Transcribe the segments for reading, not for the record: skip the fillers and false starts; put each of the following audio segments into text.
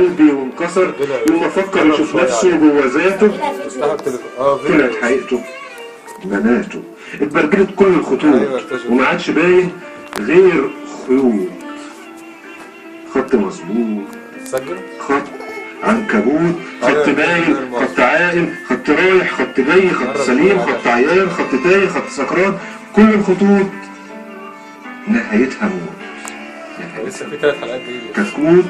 قلبي وانكسر يوم افكر يشوف نفسه جوه ذاته. طلعت حقيقته مناته، اتبرجلت كل الخطوط وما عادش باين غير خيوط، خط مظبوط، خط عنكبوت، خط باين، خط عاقل، خط رايح، خط جاي، خط سليم، خط عيان، خط تايه، خط سكران. كل الخطوط نهايتها موت، لسه في 3 حلقات دي. كتكوت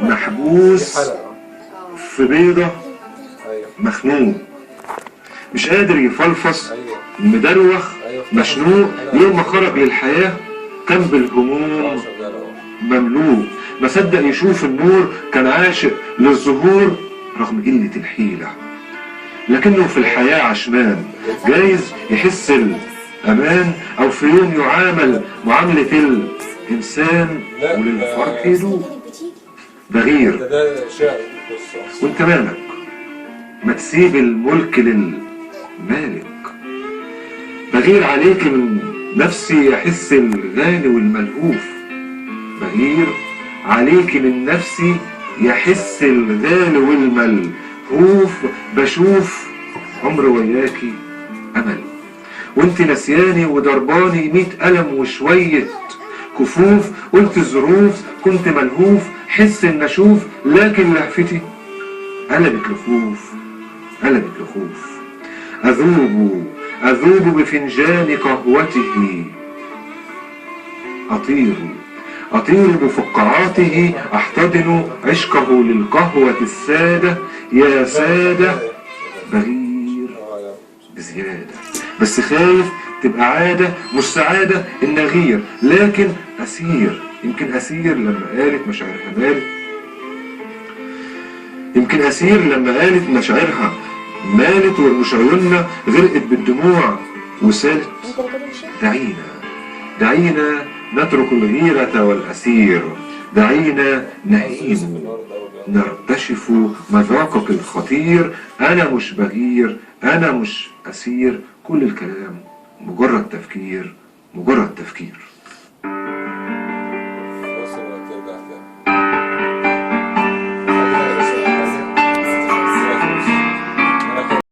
محبوس في بيضة، مخنوق مش قادر يفلفص، مدروخ مشنوق. يوم ما خرج للحياة كان بالهموم مملوء، ما صدق يشوف النور، كان عاشق للظهور رغم قلة الحيلة، لكنه في الحياة عشمان. جايز يحس الأمان أو في يوم يعامل معاملة الإنسان وللفرح يدوب. بغير وانت مالك، ما تسيب الملك للمالك. بغير عليك من نفسي يحس الغالي والملهوف، بغير عليك من نفسي يحس الغالي والملهوف. بشوف عمر وياكي أمل وانت نسياني وضرباني 100 ألم وشوية كفوف. قلت الظروف كنت ملهوف، حس ان اشوف لكن لهفتي قلبك لخوف، قلبك لخوف. أذوب بفنجان قهوته، أطير بفقاعاته، أحتضن عشقه للقهوة السادة. يا سادة بغير بزيادة، بس خايف تبقى عادة مش سعادة إن أغير، لكن أسير. يمكن أسير لما قالت مشاعرها مالت، يمكن أسير لما قالت مشاعرها مالت ومش عيوننا غرقت بالدموع وسالت. دعينا نترك الغيرة والأسير، دعينا نهين نرتشف مذاقك الخطير. أنا مش بغير، أنا مش أسير، كل الكلام مجرد تفكير، مجرد تفكير.